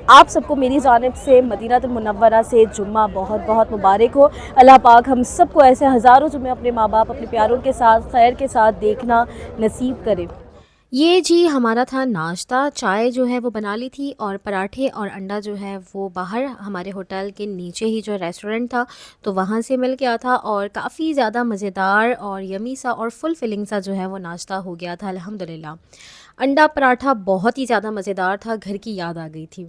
आप सबको मेरी जानिब से मदीनातुल मुनव्वरा से जुम्मा बहुत बहुत मुबारक हो। अल्लाह पाक हम सबको ऐसे हज़ारों जुम्मे अपने माँ बाप अपने प्यारों के साथ खैर के साथ देखना नसीब करे। ये जी हमारा था नाश्ता। चाय जो है वो बना ली थी और पराठे और अंडा जो है वो बाहर हमारे होटल के नीचे ही जो रेस्टोरेंट था तो वहाँ से मिल गया था और काफ़ी ज़्यादा मज़ेदार और यमी सा और फुल फिलिंग सा जो है वो नाश्ता हो गया था अल्हम्दुलिल्लाह। अंडा पराठा बहुत ही ज़्यादा मज़ेदार था, घर की याद आ गई थी।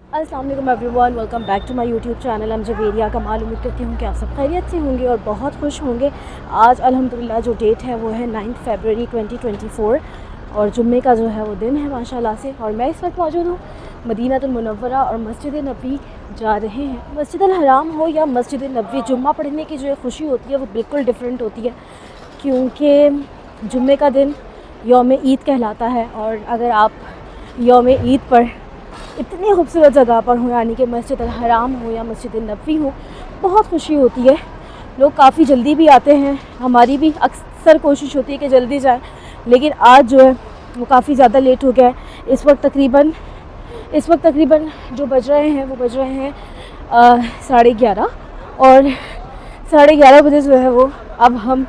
अस्सलाम वालेकुम everyone, welcome back to my YouTube channel. हम जवेरिया कमाल। उम्मीद करती हूँ कि आप सब खैरियत से होंगे और बहुत खुश होंगे। आज अल्हम्दुलिल्लाह जो डेट है वो है 9 फरवरी 2024 और जुम्मे का जो है वो दिन है माशाल्लाह से। और मैं इस वक्त मौजूद हूँ मदीनातुल मुनव्वरा और मस्जिद नबी जा रहे हैं। मस्जिद अल हराम हो या मस्जिद नबी, जुम्मा पढ़ने की जो खुशी होती है वो बिल्कुल डिफरेंट होती है, क्योंकि जुम्मे का दिन यौम ईद कहलाता है। और अगर आप यौम ईद पर इतनी खूबसूरत जगह पर हो, यानी कि मस्जिद अल हराम हो या मस्जिद नबी हो, बहुत खुशी होती है। लोग काफ़ी जल्दी भी आते हैं, हमारी भी अक्सर कोशिश होती है कि जल्दी जाएं, लेकिन आज जो है वो काफ़ी ज़्यादा लेट हो गया है। इस वक्त तकरीबन जो बज रहे हैं वो बज रहे हैं 11:30 और 11:30 बजे जो है वो अब हम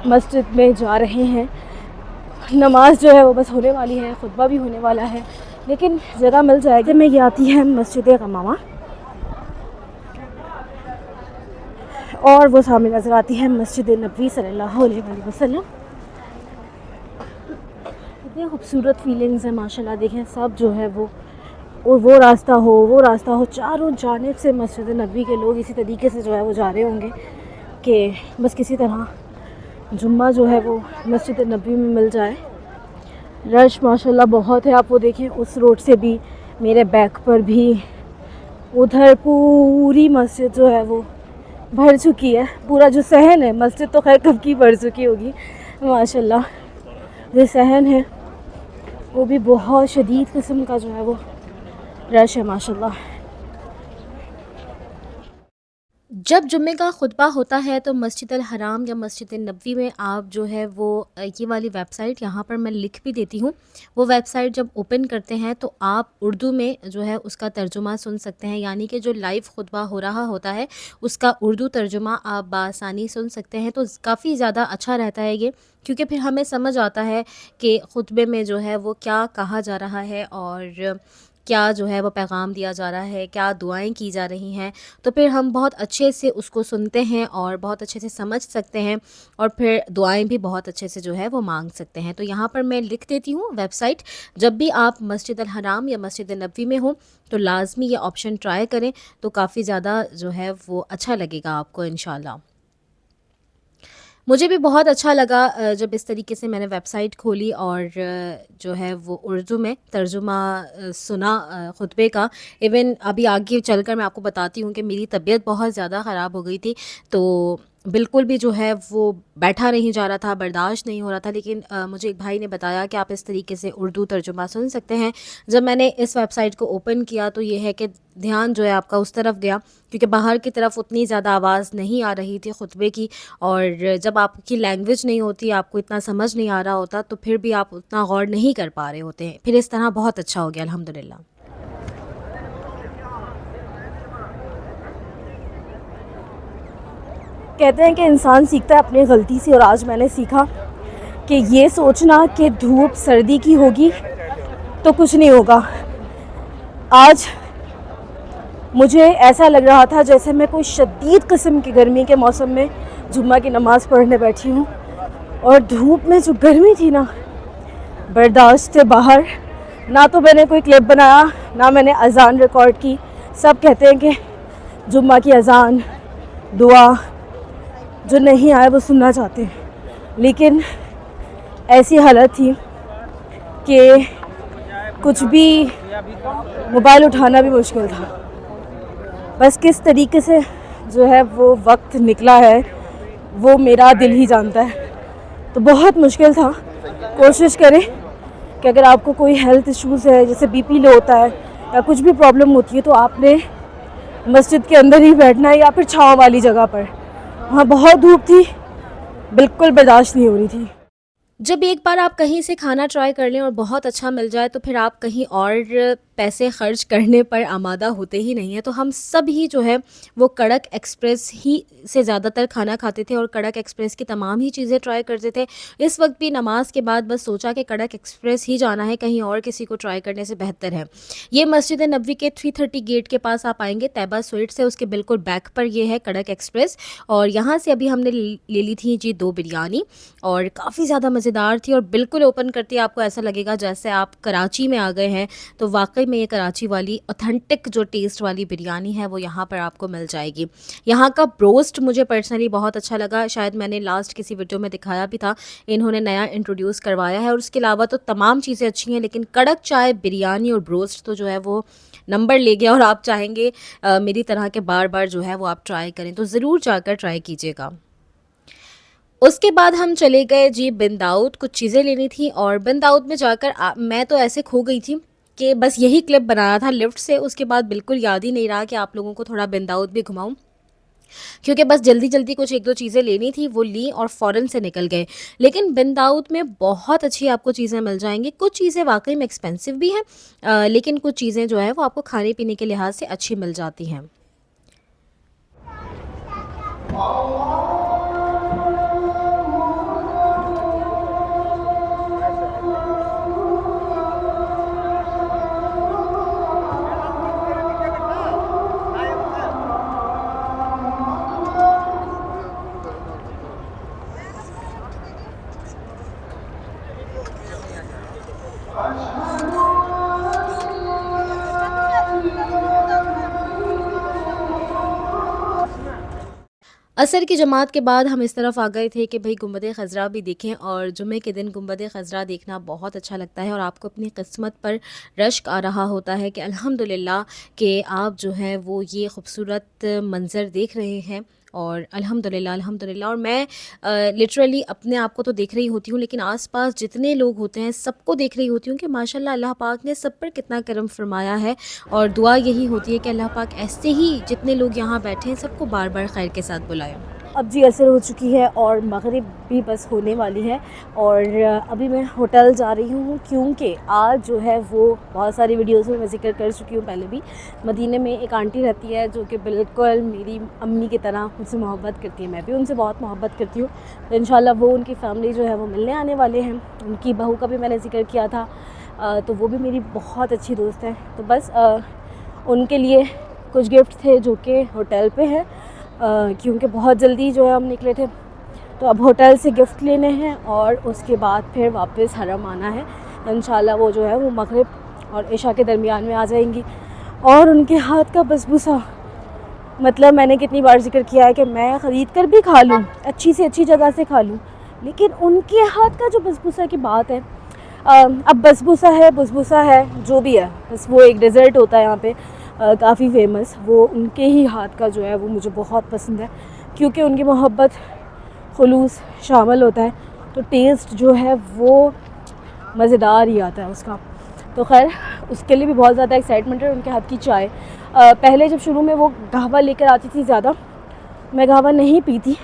मस्जिद में जा रहे हैं। नमाज जो है वो बस होने वाली है, खुतबा भी होने वाला है, लेकिन जगह मिल जाएगी। में ये आती है मस्जिद गमामा और वो सामने नज़र आती है मस्जिद नबी सल्लल्लाहु अलैहि वसल्लम। इतनी खूबसूरत फीलिंग्स है माशाल्लाह। देखें सब जो है वो और वो रास्ता हो चारों जानिब से मस्जिद नबी के लोग इसी तरीके से जो है वो जा रहे होंगे कि बस किसी तरह जुम्मा जो है वो मस्जिद नबी में मिल जाए। रश माशाल्लाह बहुत है। आप वो देखें उस रोड से भी, मेरे बैक पर भी, उधर पूरी मस्जिद जो है वो भर चुकी है। पूरा जो सहन है, मस्जिद तो खैर कब की भर चुकी होगी माशाल्लाह। जो सहन है वो भी बहुत शदीद किस्म का जो है वो रश है माशाल्लाह। जब जुम्मे का खुतबा होता है तो मस्जिद अल हराम या मस्जिद नबवी में आप जो है वो ये वाली वेबसाइट यहाँ पर मैं लिख भी देती हूँ। वो वेबसाइट जब ओपन करते हैं तो आप उर्दू में जो है उसका तर्जुमा सुन सकते हैं, यानी कि जो लाइव खुतबा हो रहा होता है उसका उर्दू तर्जुमा आप बासानी सुन सकते हैं। तो काफ़ी ज़्यादा अच्छा रहता है ये, क्योंकि फिर हमें समझ आता है कि खुतबे में जो है वो क्या कहा जा रहा है और क्या जो है वो पैगाम दिया जा रहा है, क्या दुआएं की जा रही हैं। तो फिर हम बहुत अच्छे से उसको सुनते हैं और बहुत अच्छे से समझ सकते हैं और फिर दुआएं भी बहुत अच्छे से जो है वो मांग सकते हैं। तो यहाँ पर मैं लिख देती हूँ वेबसाइट। जब भी आप मस्जिद अल हराम या मस्जिद नबवी में हो तो लाजमी ये ऑप्शन ट्राई करें, तो काफ़ी ज़्यादा जो है वो अच्छा लगेगा आपको इंशाल्लाह। मुझे भी बहुत अच्छा लगा जब इस तरीके से मैंने वेबसाइट खोली और जो है वो उर्दू में तर्जुमा सुना खुतबे का। इवन अभी आगे चलकर मैं आपको बताती हूँ कि मेरी तबीयत बहुत ज़्यादा ख़राब हो गई थी, तो बिल्कुल भी जो है वो बैठा नहीं जा रहा था, बर्दाश्त नहीं हो रहा था। लेकिन मुझे एक भाई ने बताया कि आप इस तरीके से उर्दू तर्जुमा सुन सकते हैं। जब मैंने इस वेबसाइट को ओपन किया तो ये है कि ध्यान जो है आपका उस तरफ गया, क्योंकि बाहर की तरफ उतनी ज़्यादा आवाज़ नहीं आ रही थी खुतबे की। और जब आपकी लैंग्वेज नहीं होती, आपको इतना समझ नहीं आ रहा होता, तो फिर भी आप उतना गौर नहीं कर पा रहे होते हैं। फिर इस तरह बहुत अच्छा हो गया अल्हम्दुलिल्लाह। कहते हैं कि इंसान सीखता है अपनी गलती से, और आज मैंने सीखा कि ये सोचना कि धूप सर्दी की होगी तो कुछ नहीं होगा। आज मुझे ऐसा लग रहा था जैसे मैं कोई शदीद किस्म की गर्मी के मौसम में जुम्मा की नमाज़ पढ़ने बैठी हूँ, और धूप में जो गर्मी थी ना, बर्दाश्त से बाहर। ना तो मैंने कोई क्लिप बनाया, ना मैंने अजान रिकॉर्ड की। सब कहते हैं कि जुम्मा की अजान, दुआ जो नहीं आए वो सुनना चाहते हैं, लेकिन ऐसी हालत थी कि कुछ भी मोबाइल उठाना भी मुश्किल था। बस किस तरीके से जो है वो वक्त निकला है वो मेरा दिल ही जानता है। तो बहुत मुश्किल था। कोशिश करें कि अगर आपको कोई हेल्थ इश्यूज़ है, जैसे बीपी लो होता है या कुछ भी प्रॉब्लम होती है, तो आपने मस्जिद के अंदर ही बैठना है या फिर छाँव वाली जगह पर। वहाँ बहुत धूप थी, बिल्कुल बर्दाश्त नहीं हो रही थी। जब एक बार आप कहीं से खाना ट्राई कर लें और बहुत अच्छा मिल जाए तो फिर आप कहीं और पैसे खर्च करने पर आमादा होते ही नहीं हैं, तो हम सब ही जो है वो कड़क एक्सप्रेस ही से ज़्यादातर खाना खाते थे और कड़क एक्सप्रेस की तमाम ही चीज़ें ट्राई करते थे। इस वक्त भी नमाज के बाद बस सोचा कि कड़क एक्सप्रेस ही जाना है, कहीं और किसी को ट्राई करने से बेहतर है। ये मस्जिद नबवी के 330 गेट के पास आप आएंगे, तैयबा स्वीट्स है उसके बिल्कुल बैक पर ये है कड़क एक्सप्रेस। और यहाँ से अभी हमने ले ली थी जी 2 बिरयानी और काफ़ी ज़्यादा मज़ेदार थी और बिल्कुल ओपन करते ही आपको ऐसा लगेगा जैसे आप कराची में आ गए हैं। तो वाकई में ये कराची वाली ऑथेंटिक जो टेस्ट वाली बिरयानी है वो यहाँ पर आपको मिल जाएगी। यहाँ का ब्रोस्ट मुझे पर्सनली बहुत अच्छा लगा, शायद मैंने लास्ट किसी वीडियो में दिखाया भी था, इन्होंने नया इंट्रोड्यूस करवाया है। और उसके अलावा तो तमाम चीज़ें अच्छी हैं, लेकिन कड़क चाय, बिरयानी और ब्रोस्ट तो जो है वो नंबर ले गया और आप चाहेंगे मेरी तरह के बार बार जो है वो आप ट्राई करें, तो ज़रूर जाकर ट्राई कीजिएगा। उसके बाद हम चले गए जी बिन दाऊद, कुछ चीज़ें लेनी थी और बिन दाऊद में जाकर मैं तो ऐसे खो गई थी कि बस यही क्लिप बनाया था लिफ्ट से, उसके बाद बिल्कुल याद ही नहीं रहा कि आप लोगों को थोड़ा बिन दाऊद भी घुमाऊं, क्योंकि बस जल्दी जल्दी कुछ एक दो चीज़ें लेनी थी, वो ली और फ़ौरन से निकल गए। लेकिन बिन दाऊद में बहुत अच्छी आपको चीज़ें मिल जाएंगी, कुछ चीज़ें वाकई में एक्सपेंसिव भी हैं, लेकिन कुछ चीज़ें जो है वो आपको खाने पीने के लिहाज से अच्छी मिल जाती हैं। असर की जमात के बाद हम इस तरफ आ गए थे कि भाई गुंबद ख़ज़रा भी देखें, और जुमे के दिन गुंबद ख़ज़रा देखना बहुत अच्छा लगता है और आपको अपनी किस्मत पर रश्क आ रहा होता है कि अल्हम्दुलिल्लाह कि आप जो है वो ये ख़ूबसूरत मंज़र देख रहे हैं। और अल्हम्दुलिल्लाह अल्हम्दुलिल्लाह, और मैं लिटरली अपने आप को तो देख रही होती हूँ, लेकिन आसपास जितने लोग होते हैं सबको देख रही होती हूँ कि माशाल्लाह अल्लाह पाक ने सब पर कितना करम फरमाया है। और दुआ यही होती है कि अल्लाह पाक ऐसे ही जितने लोग यहाँ बैठे हैं सबको बार बार खैर के साथ बुलाए। अब जी असर हो चुकी है और मगरिब भी बस होने वाली है और अभी मैं होटल जा रही हूँ, क्योंकि आज जो है वो बहुत सारी वीडियोस में मैं ज़िक्र कर चुकी हूँ पहले भी। मदीने में एक आंटी रहती है जो कि बिल्कुल मेरी अम्मी की तरह मुझसे मोहब्बत करती है, मैं भी उनसे बहुत मोहब्बत करती हूँ। तो इंशाल्लाह वो उनकी फ़ैमिली जो है वो मिलने आने वाले हैं, उनकी बहू का भी मैंने ज़िक्र किया था, तो वो भी मेरी बहुत अच्छी दोस्त है। तो बस उनके लिए कुछ गिफ्ट थे जो कि होटल पे है, क्योंकि बहुत जल्दी जो है हम निकले थे, तो अब होटल से गिफ्ट लेने हैं और उसके बाद फिर वापस हरम आना है। इंशाल्लाह वो जो है वो मगरिब और इशा के दरमियान में आ जाएंगी। और उनके हाथ का बसबूसा, मतलब मैंने कितनी बार जिक्र किया है कि मैं ख़रीद कर भी खा लूँ, अच्छी से अच्छी जगह से खा लूँ, लेकिन उनके हाथ का जो बसबूसा की बात है, अब बसबूसा है जो भी है, बस वो एक डेज़र्ट होता है यहाँ पे काफ़ी फेमस, वो उनके ही हाथ का जो है वो मुझे बहुत पसंद है, क्योंकि उनकी मोहब्बत खुलूस शामिल होता है, तो टेस्ट जो है वो मज़ेदार ही आता है उसका। तो खैर उसके लिए भी बहुत ज़्यादा एक्साइटमेंट है। उनके हाथ की चाय, पहले जब शुरू में वो कहवा लेकर आती थी, ज़्यादा मैं कहवा नहीं पीती,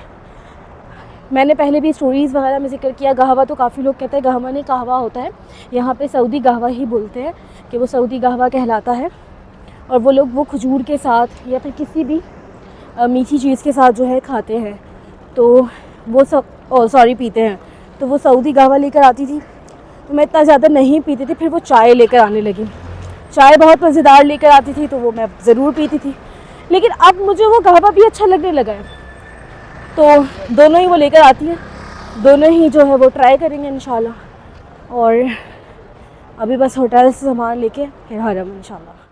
मैंने पहले भी स्टोरीज़ वगैरह में ज़िक्र किया। कहवा तो काफ़ी लोग कहते हैं कहवा नहीं कहवा होता है, यहाँ पे सऊदी कहवा ही बोलते हैं कि वो सऊदी कहवा कहलाता है। और वो लोग वो खजूर के साथ या फिर किसी भी मीठी चीज़ के साथ जो है खाते हैं, तो वो सब पीते हैं। तो वो सऊदी कहवा लेकर आती थी, तो मैं इतना ज़्यादा नहीं पीती थी, फिर वो चाय लेकर आने लगी, चाय बहुत मज़ेदार लेकर आती थी, तो वो मैं ज़रूर पीती थी। लेकिन अब मुझे वो कहवा भी अच्छा लगने लगा है, तो दोनों ही वो लेकर आती है, दोनों ही जो है वो ट्राई करेंगे इंशाल्लाह। और अभी बस होटल से सामान लेके फिर हरम इंशाल्लाह।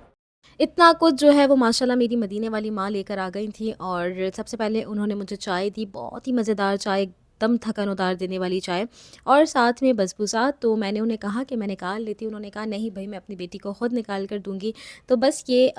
इतना कुछ जो है वो माशाल्लाह मेरी मदीने वाली माँ लेकर आ गई थी। और सबसे पहले उन्होंने मुझे चाय दी, बहुत ही मज़ेदार चाय, एकदम थकन उतार देने वाली चाय, और साथ में बसबूसा। तो मैंने उन्हें कहा कि मैं निकाल लेती हूँ, उन्होंने कहा नहीं भाई मैं अपनी बेटी को ख़ुद निकाल कर दूँगी। तो बस ये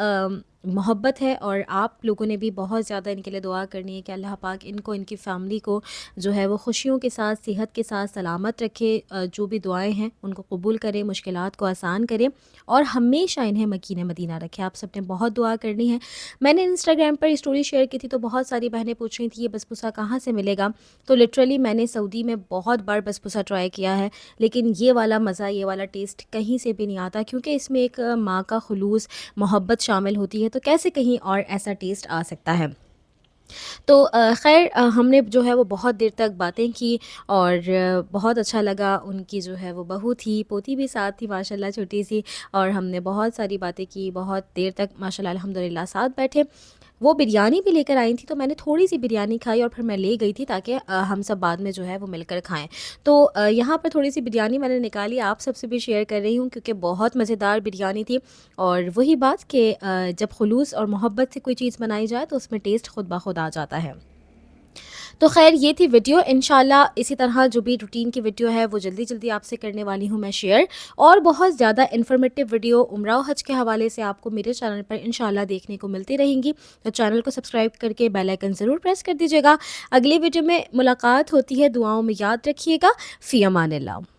मोहब्बत है और आप लोगों ने भी बहुत ज़्यादा इनके लिए दुआ करनी है कि अल्लाह पाक इनको, इनकी फ़ैमिली को जो है वो खुशियों के साथ, सेहत के साथ सलामत रखे। जो भी दुआएं हैं उनको कबूल करे, मुश्किलात को आसान करे और हमेशा इन्हें मकीन मदीना रखे। आप सब ने बहुत दुआ करनी है। मैंने इंस्टाग्राम पर स्टोरी शेयर की थी तो बहुत सारी बहनें पूछ रही थी ये बसबूसा कहाँ से मिलेगा। तो लिटरली मैंने सऊदी में बहुत बार बसबूसा ट्राई किया है, लेकिन ये वाला मज़ा, ये वाला टेस्ट कहीं से भी नहीं आता, क्योंकि इसमें एक माँ का खुलूस, मोहब्बत शामिल होती है। तो कैसे कहीं और ऐसा टेस्ट आ सकता है। तो ख़ैर हमने जो है वो बहुत देर तक बातें की और बहुत अच्छा लगा। उनकी जो है वो बहू थी, पोती भी साथ थी माशाल्लाह छोटी सी, और हमने बहुत सारी बातें की, बहुत देर तक माशाल्लाह अल्हम्दुलिल्लाह साथ बैठे। वो बिरयानी भी लेकर आई थी तो मैंने थोड़ी सी बिरयानी खाई और फिर मैं ले गई थी ताकि हम सब बाद में जो है वो मिलकर खाएं। तो यहाँ पर थोड़ी सी बिरयानी मैंने निकाली, आप सबसे भी शेयर कर रही हूँ क्योंकि बहुत मज़ेदार बिरयानी थी। और वही बात कि जब खुलूस और मोहब्बत से कोई चीज़ बनाई जाए तो उसमें टेस्ट खुद ब खुद आ जाता है। तो ख़ैर ये थी वीडियो। इंशाल्लाह इसी तरह जो भी रूटीन की वीडियो है वो जल्दी जल्दी आपसे करने वाली हूँ मैं शेयर, और बहुत ज़्यादा इन्फॉर्मेटिव वीडियो उम्रा और हज के हवाले से आपको मेरे चैनल पर इंशाल्लाह देखने को मिलती रहेंगी। तो चैनल को सब्सक्राइब करके बेल आइकन ज़रूर प्रेस कर दीजिएगा। अगली वीडियो में मुलाकात होती है, दुआओं में याद रखिएगा। फ़ी अमानिल्लाह।